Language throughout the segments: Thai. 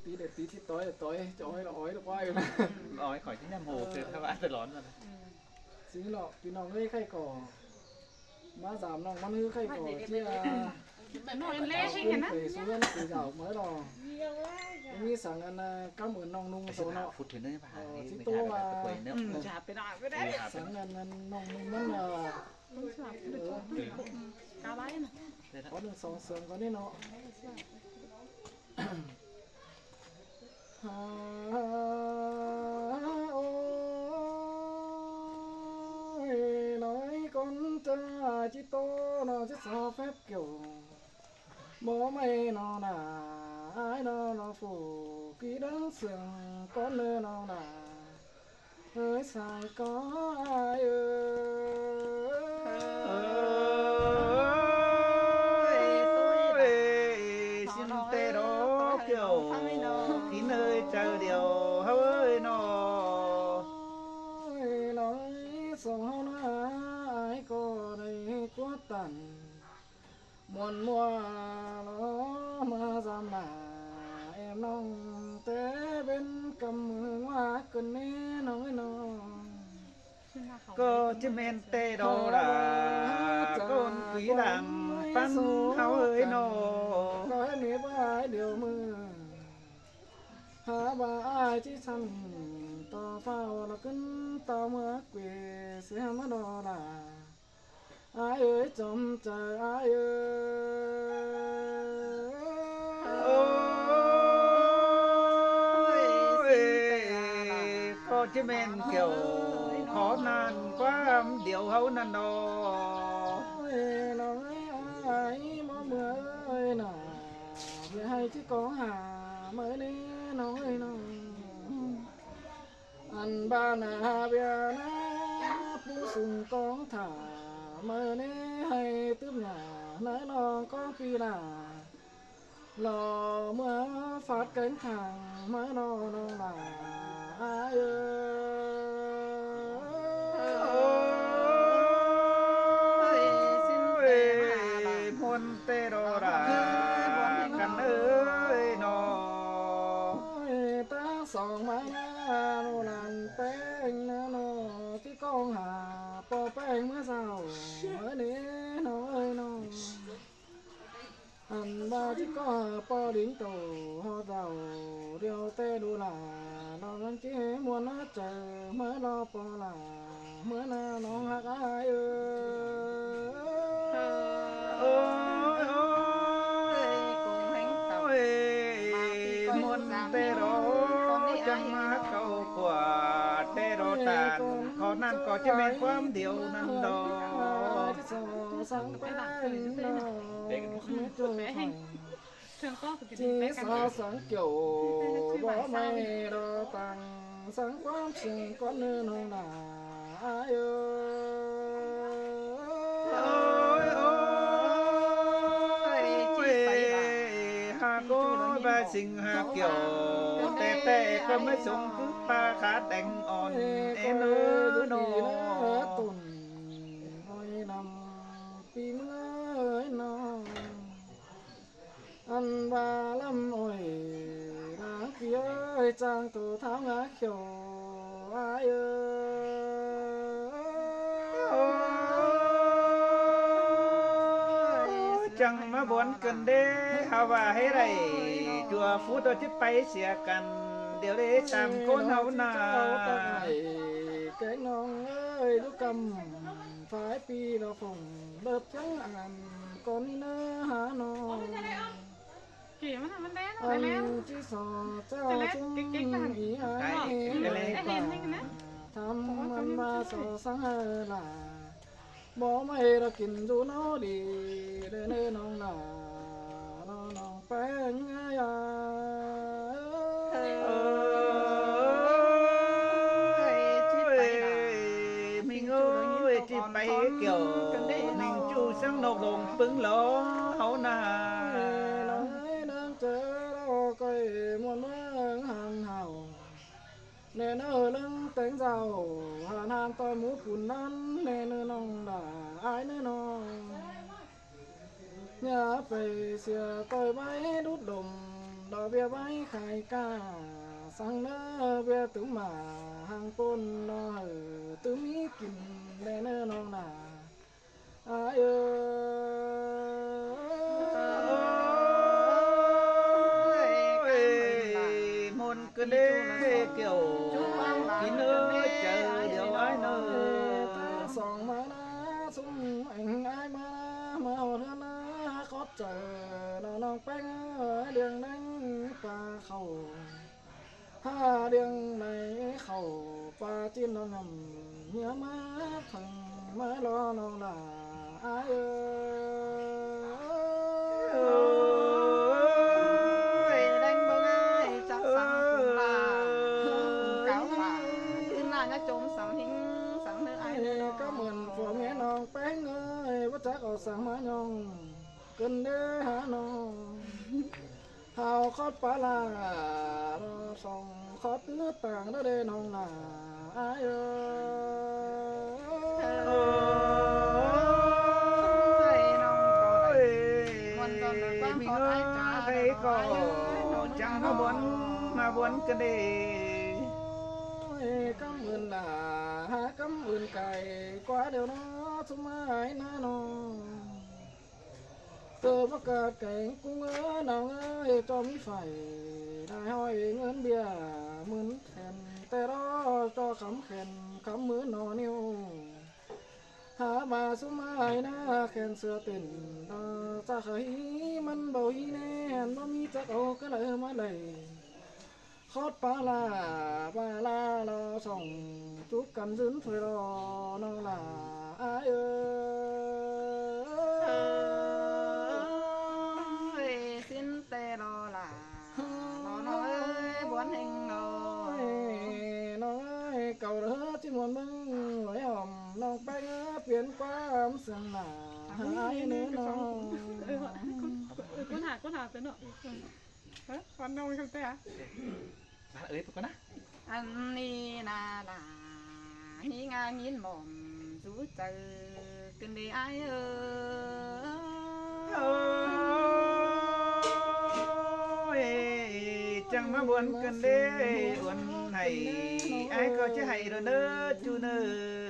tí để tí thì tối cho ói là ói là quayนะ ói khỏi chính là mù từ các bạn từร้อนrồi สิหรอกพี่น้องเอ้ยไข่ก่อมาสามน้องมันคือไข่ก่อที่Nói lẽ hayขึ้น nhỉ? ไปสู่กันไปเจ้าเมื่อรอมีสั่งอันกำเหมือนน้องนุ่งโต sẽ เนาะ phút thứ nữa bà ấy thì người tôi ta là- phải quay nước Chả phải nói với đấy. สั่งอันน้องนุ่งมันCá bái này. ขอหนึ่งสองเสริมก่อนนี่เนาะโอ้ยnói con trai chỉ to nó chỉ sao phép kiểu bố mày nó là ai nó phủ kỹ đáng sườn con nơi nó là ơi sai có ai ơi xin tê đó kiểu kỹ nơi chờ điều hơi nó ơi nói sao nó ai có đây quá tàn muôn mùa nó mà dám là em nông té bên cầm hoa cần nê nói nó có chứ men tê đó là con quý làng pan háo ơi nó có em biết ai điều mưa há bà ai chỉ xăm to phao là cứng to mưa quê sẽ mất đó là ai ơi trông chờ ai ơi có chứ men kiểu khó nan quá điều hấu nan đó ơi nói ai mơ mưa ơi nà về hay chỉ có hà mới đi nói nó anh ba nà bia na pu sùng con thả mơ nê hay tướp nhà nói nó có khi là lò mưa phát cánh thẳng mới nó là ai ơi muôn tê đồ đã cần ơi nó ơi ta sòng má nó làm tên nó cái con hà po tên mới sao mới nế nó ơi nó anh ba chỉ có po đến tổ họ giàu điều tê đủ là nó gắn chỉ muốn nó chờ mới lo po là mới nó hát ai ơi muôn tê đồ chẳng má câu của tê đồ tàn khó nan có chứ men quam điều nan đó sáng quen nó Thường có cái chỉ bé sao sáng kiểu bỏ mây đo tăng sáng quán chừng con nơi nó là ai hà cô ba sinh hà kiểu tê tê có mấy súng cứ pa khá đánh on em ơi nó tồn ôi nằm pi mưa nó ăn ba lâm ôi lá kia ơi trang tổ tháo ngã kiểu ai chẳng mà buồn cần đê hào và hay đây chùa phú đôi chiếc bay xìa cần điều đấy tam côn hậu nà cái non ơi lúc cầm phải pi nó phồng đợt trắng ăn con nơ há nó Kìa mà thằng bé nó bé anh chỉ sợ cho chúng ý ai thăm anh ba sợ sáng hơn là bố mày đã kín dù nó đi để nơi nó là nó phải ngay mình ơi chỉ bay kiểu mình chu sang nộp đồng pứng lỗ hậu nà nói đang chờ đó coi muôn mơ hàng hào nên ở lưng tiếng giàu hàn hàn tôi muốn phun năn nên ở nông là ai nữa nó nhà về xìa tôi bay đút đồng ดอกเบี้ยไว้ขายกาสั่งเนื้อเบี้ยตุ้มมาหางปนนอตุ้มมีกินแน่เนื้อน้องนาอายมนก็ได้เกี่ยวกินเนื้อเจอเดี๋ยวไอ้เนื้อ สองมานะซุ่มไอ้ไอ้มามาหอดนะขอเจอน้องแป้งเดืองนั่งปลาเข้าห้าเดืองในเข้าปลาจิ้นน้องงำเนื้อมาถึงมารอน้องลาอายđánh bông ai chắc sáng cùng là cáo bà cứ là nhá trốn sáng hình sáng nữa ai ก็เหมือนผัวแม่น้องแป้งเอ้ยว่าจักเอาสั่งมายองเกินเด้อหาน้องเฮาคอดปลาลารอส่องคอดเนื้อต่างเด้อเด้น้องน่ะอายเอ้ย มีเงยใครก็จังมาบนกันเด้ กำอื่นด่าหากำอื่นไก่กว่าเดี๋ยวนะสมัยน้าน้องเติมอากาศแก่งกุ้งน้องจอมีไฟได้ห้อยเงินเบี้ยหมื่นแผ่นแต่รอจอคำแขนคำมือนอนิ้วหามาสมัยหน้าแขนเสื้อเต้นจะเคยมันเบาอีแน่บ่มีจักเอาก็เลยมาเลยคอดปลาลาลาส่องจุกกันยืนถอยรอน้องลาอายเอ้ย xin tê đô là nó nói buồn hình đồ น้องเอ้ยเก่าเด้อที่มวนมึงหอยหอมน้องแป้งเปลี่ยนความเสียงหน้าหายเนื้อน้อง con hạt tới nữa hả con đâu không té à ơi tụi con á anh ni na là hi nga nhìn mồm rú chờ cần đi ai chẳng mà buồn cần đê buồn này ai có chứ hay rồi nơ chú nơ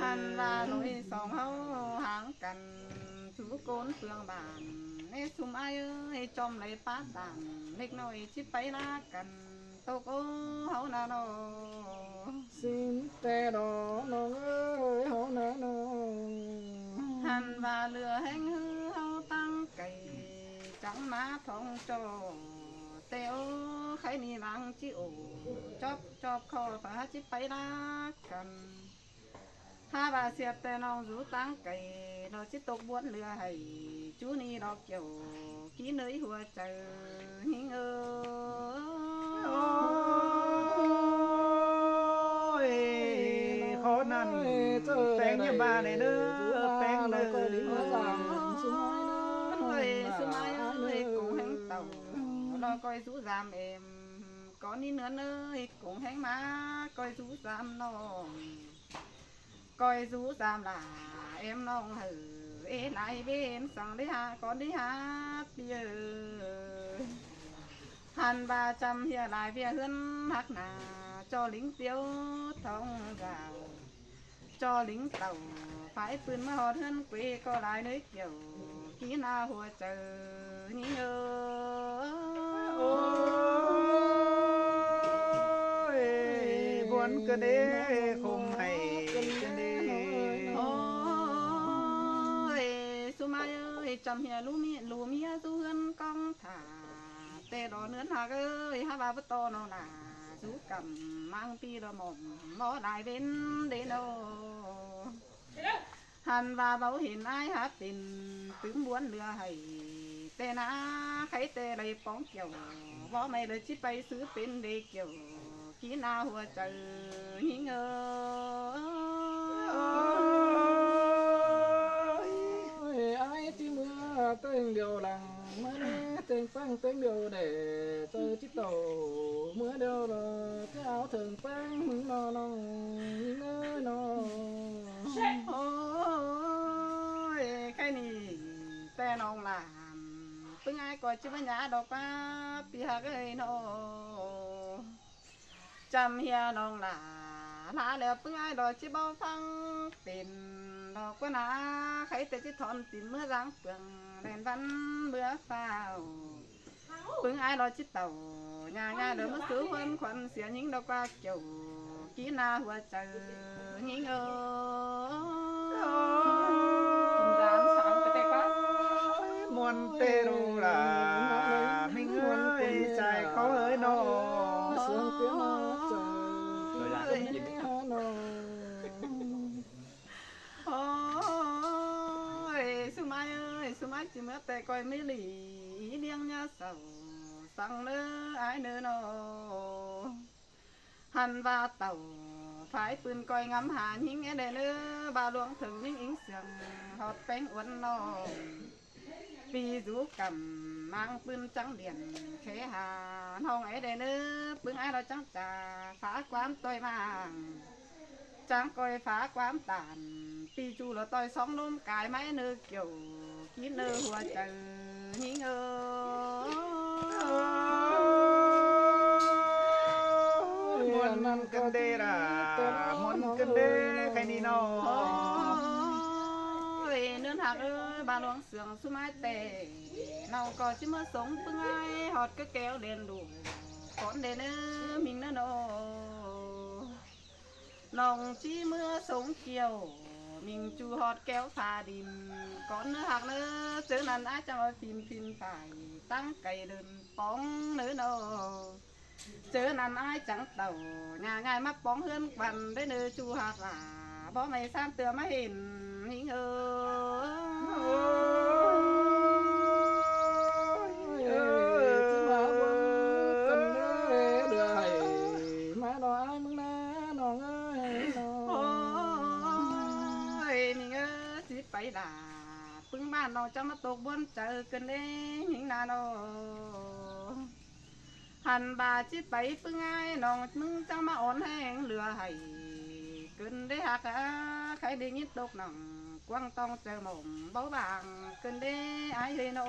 hắn là lối sòng hấu hàng cần chú côn phương bàn nè xung ai ơi chom lấy phát đàn nịch nồi chip bay lá cần tô cô hấu na nó xin tè đỏน้องเอ้ยเฮานะน้อง hắn và lửa hẹn hư hấu tăng cày trắng má thông trò teo khai ni lang chịu chóp chóp kho phá chip bay lá cần ha bà xiết tè nong rú tăng cày nó chỉ tục buồn lửa hay chú ni đọc kiểu ký nơi hùa chờ hình ôi khó năn bèn như bà này nữa bèn nữa ơi sớm ai ơi cùng hành tàu lo coi rú giảm em có ní nữa ơi cùng hành má coi rú giảm nó coi rú giảm là em nong hử ê lại bên sang đi ha con đi hát bia hàn 300 hiện lại bia hơn hắc nà cho lính tiêu thông vào cho lính tàu phảiปืนมาหอดhơn quê có lại nơi kiểu kỹ na hùa chờ nhí nhớ ôi buồn cơ đê không hay cơ đê su mai ơi chăm hia lú mía du hân con thả tê đỏ nướn hạc ơi ha ba vứt to nó là du cầm mang pi đỏ mồm nó đại bên đến đâu hàn và bảo hiền ai hát tình tướng muốn lừa hay tê na khay tê đầy bóng kiểu võ mày đời chip bay xứ bên để kiểu kỹ na hùa chờ nghi ngờ ai tí mưa tên điều lằng mới tên phăng tên điều để chơi chiếc tàu mưa điều là cái áo thường phăng mừng nó ngơi nó ôi cái này tên ông làm tương ai ก็จะไม่หยาดอกป้าปีหักเอ้ยโนจำเฮียน้องหลาลาแล้วเพิ่งไอ้ดอกจิบเอาฟังเป็นดอกก็นาใครแต่ที่ถอนตินเมื่อรังเปลืองแดนวันเบื่อเฝ้าเพิ่งไอ้ดอกจิเต่าง่ายๆเดี๋ยวมาซื้อคนขวัญเสียยิงดอกว่าเกี่ยวกีนาหัวใจยิงเออร้านสามกระเตกวะ มวนเตรูลามิงเอ้ยใจเขาเอ้ยโน เสียงเตี้ยมาใจ Rồi ra cái gì đi. โอ้ยสุมาเอ้ยสุมาจิเมื่อแต่ก้อยไม่หลีเลี้ยงยาเสาสั่งเนื้อไอ้เนื้อโนหันว่าเต่าฝายปืนก้อยงำหาหิงไอ้เด้อเนื้อบาหลวงถึงนิ่งอิงเสียงหอดแป้งอ้วนนอปีจูกำมังปืนจังเดียนแค่หาห้องไอ้เด้อเนื้อปืนไอ้เราจังจ่าฝาความตัวมังจังก้อยฝาความตานปีจูเราต่อยสองลมกายไม้เนื้อเกี่ยวกินเนื้อหัวใจหิงเออ Muôn cân đê là muôn cân đê cái ni nó เอ้ยเนื้อหักเอ้ยบาหลวงเสืองสุไม้เตะเราก็จิมาสงปึ้งไอ้หอดก็แก้วเด่นดูก่อนเด่นเอ้อมิงเนื้อโนน้องจีเมื่อสงเกี่ยวมิงจูหอดแก้วพาดินก่อนเนื้อหักเนื้อเจอนั้นอาจจะมาฟินไปตั้งไก่เดินป้องเนื้อโนเจอนั้นไอ้จังเต่าง่ายมาป้องเฮือนวันได้เนื้อจูหักหล่าบ่ไม่ซ้ำเตือมาเห็นหิงเอมาดอยมึงนะน้องเอ้ยน้อง โอ้ยนี่เออสิไปด่าปึ้งบ้านน้องจะมาตกบนเจอกันเด้หิงนาโนหันบาจิไปปึ้งไอ้น้องมึงจังมาอ่อนแห้งเหลือให้เกินได้หักใครได้ยินตกหนังกวางต้องเจอหม่อมเบาบางเกินได้ไอ้เฮโน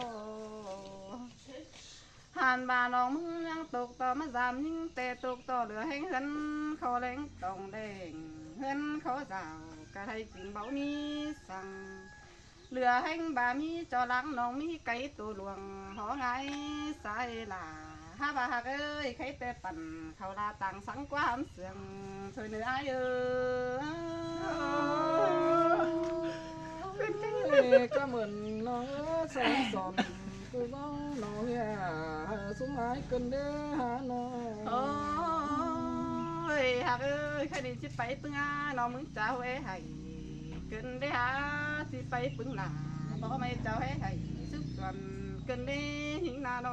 หันบาน้องมึงยังตกต่อมาสามยิงแต่ตกต่อเหลือแห้งเหินเขาแรงต้องแดงเหินเขาสาวกระไทยจริงเบามีสั่งเหลือแห้งบามีจอหลังน้องมีไก่ตัวหลวงหอไงสายลาฮาบาฮักเอ้ยใครแต่ปั่นเขาลาต่างสังความเสื่องช่วยเหนือไอ้เอ้ย ก็เหมือนน้องสอนสอนกูต้องน้องอย่าสมัยกันเด้อหาน้อง โอ้ยฮักเอ้ยใครดีสิไปปึงอาน้องมึงเจ้าเอ้ให้เกินได้หาสิไปปึงหลาบอกไม่เจ้าเอ้ให้สุดส่วนเกินได้หิงนาโน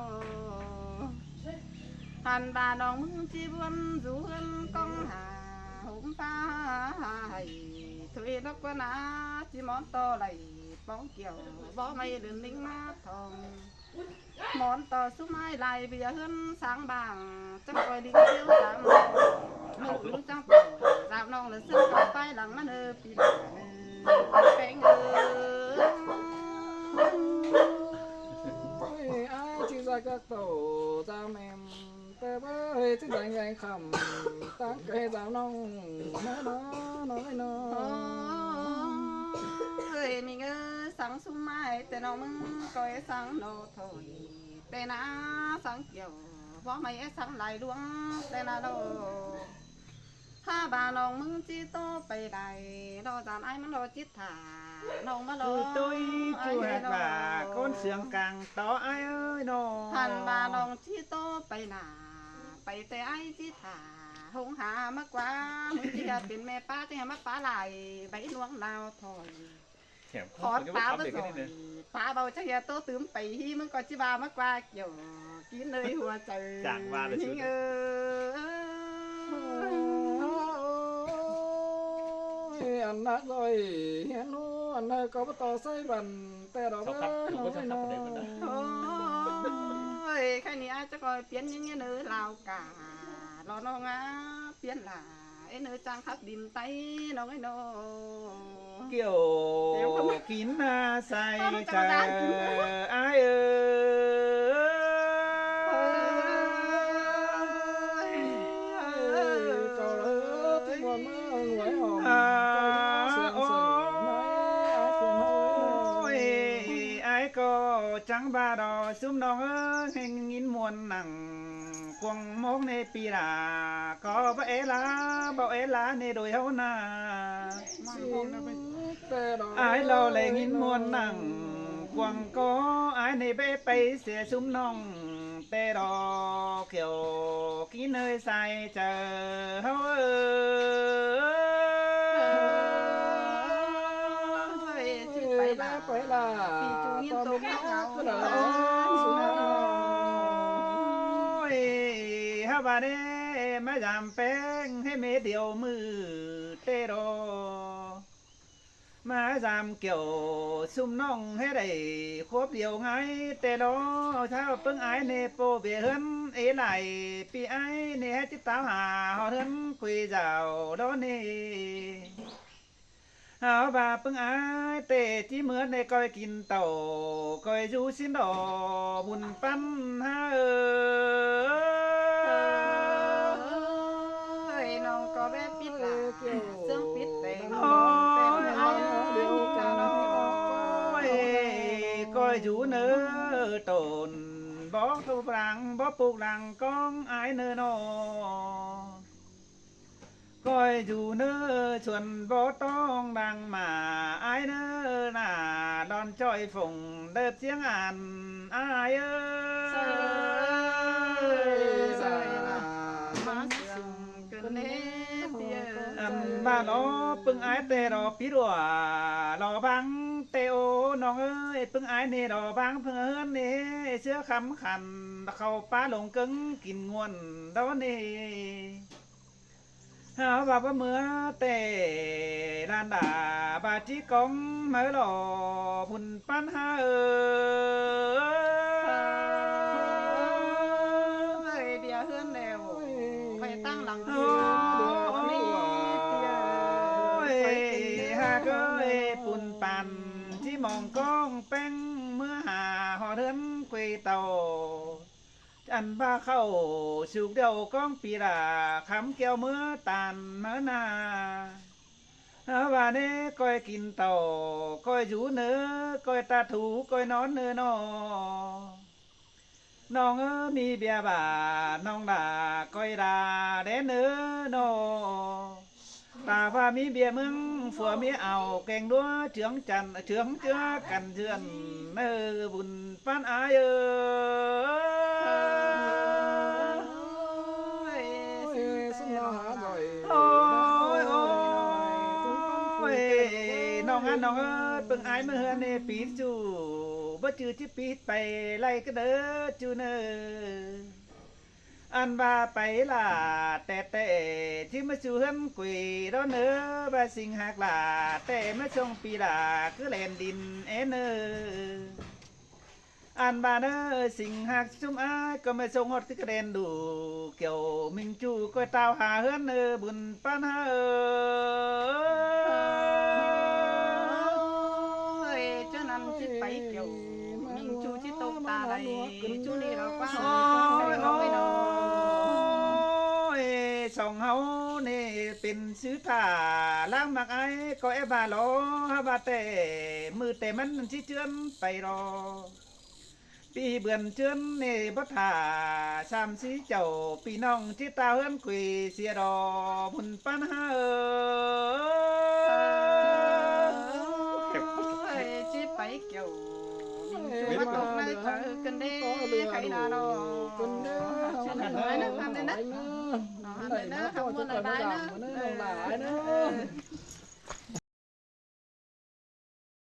หันบาน้องมึงจีบวนอยู่เฮือนกองหาหุ่มฟ้าให้ถอยนักว่านาจีมอนโตไหลป้องเกี่ยวบอกไม่เดินลิงมาทองหมอนต่อสุไม้ลายเบียเฮือนสางบางจังคอยลิงเชี่ยวสามมืออื่นจังปล่อยสาวน้องเลยซึ่งต่อไปหลังมันปีหลังแป้งchỉ ra các tổ ra mềm tê bơi chỉ dành dành khẩm tăng cây giáo nông nó nói nó เอ้ยนี่เงสังสุไม้แต่น้องมึงก็ไอ้สังโนถอยแต่นาสังเกี่ยวเพราะไม่ไอ้สังไหลลวงแต่นาโดถ้าบาน้องมึงจีโตไปได้รอจานไอ้มันรอจิตถาน้องมาโล tôi chu hạt bà con sườn càng to ai ơi nó หันบาน้องจีโตไปหนาไปแต่ไอ้จิตถาหงหามากกว่ามึงจะเป็นแม่ป้าจะมาป้าไหลใบลวงดาวถอย Thèm ขอ không ป้า có บ่ để ส cái อ này ย nè ป้าเบาจะอย่าโตตื่มไปฮีมึงก็จิบามากกว่าเกี่ยวกินเลยหัวใจ จากว่าเลย หิงanh đã rồi hẹn nó anh ơi có bắt tàu xây bằng tè đó Sao khắp, không có sao khắp ở đây mà đã. โอ้ยแค่นี้อาจจะคอยเปลี่ยนอยังเงี้ยเนื้อลาวการอน้องอ่ะเปลี่ยนหลาไอ้เนื้อจางทับดินไตน้องไอ้โน kiểu kín say chờ ai ơi จังบาดอซุมน้องเอ้ยแห่งยินมวนหนังกวงมกในปีลาก็บ่เอลาบ่เอลาในโดยเฮานา ai lo lệ nghìn muôn nặng quăng có ai này bé bay sẽ súng nòng tê đò kiểu kỹ nơi sai chờ hao phải là vì chủ nhiên tôi biết ôi ha bà đê mà giảm phèn hay mấy điều mưa tê đò mà giảm kiểu sum nong hết đầy khốp điều ngay tê đó sao bưng ái nè po về hơn ấy lại pi ái nè hết chiếc táo hà họ hơn quỳ rào đó nè hảo bà bưng ái tê chỉ mướn để coi kín tàu coi du xin đỏ buồn pan ha ơi nó có bé biết là sớm biết tên coi chú nỡ tồn bó thu răng bó phục răng con ai nỡ nó coi chú nỡ chuẩn bó tông đằng mà ai nỡ là đòn trọi phùng đợt tiếng àn ai ơi bà nó bưng ái tê đò pí đùa lò băng tê ôน้องเอ้ยปึ้งไอ้เนดอบางเพื่อนเนเสื้อคำขันเข้าป้าหลงกึ้งกินงวนดอเนหาว่าเมื่อเตรานดาบาจีกองเมื่อหล่อบุญปั้นหาเบียร์เฮือนแล้วไปตั้งหลัง ปุ่นปั่นที่มองกล้องแป้งเมื่อหาหอเดินคุยเต่าอันบ้าเข้าสุกเดียวกล้องปีละคำเกี่ยวเมื่อตานเมื่อนาว่าเน่ก้อยกินเต่าก้อยอยู่เนื้อก้อยตาถูก้อยนอนเนื้อนอน้องมีเบียบ่าน้องด่าก้อยด่าเด้เนื้อนอbà và mi bia mừng phùa mi ảo kèn đua trưởng trần trưởng chưa cần dườn nơ bùn phan ai ơiน้องเพิ่งไอ้เมื่อเนปีจูบ่จือที่ปีไปไล่ก็เด้อจูเนออันว่าไปล่ะแต่ที่มาชูเฮือนกุยร้อนเนื้อบาสิงหักล่ะแต่มาชงปีล่ะคือแลนดินเอเนออันบาเนอสิงหักชุ่มอ้ายก็มาชงฮอดคือกระเด็นดูเกี่ยวมิงจูก็ตาวหาเฮือนเนอบุญปานหาเจ้านั้นที่ไปเกี่ยวมิงจูที่ตกตาไหลจูนี่เราก็สองเฮานี่เป็นซื้อผ้าล้างมักไอ้ก็เอบาลอฮาบาเตมือแต่มันสิเจือนไปรอปีเบือนเจือนนี่บ่ท่าสามสีเจ้าปีน้องที่ตาเฮือนคุยเสียดอบุญปันหาจิไปเกี่ยวมิงจูมาตกในเธอกันเด้ใครด่าเรากันเด้อทำได้นะทำได้นะทำได้นะทำได้นะ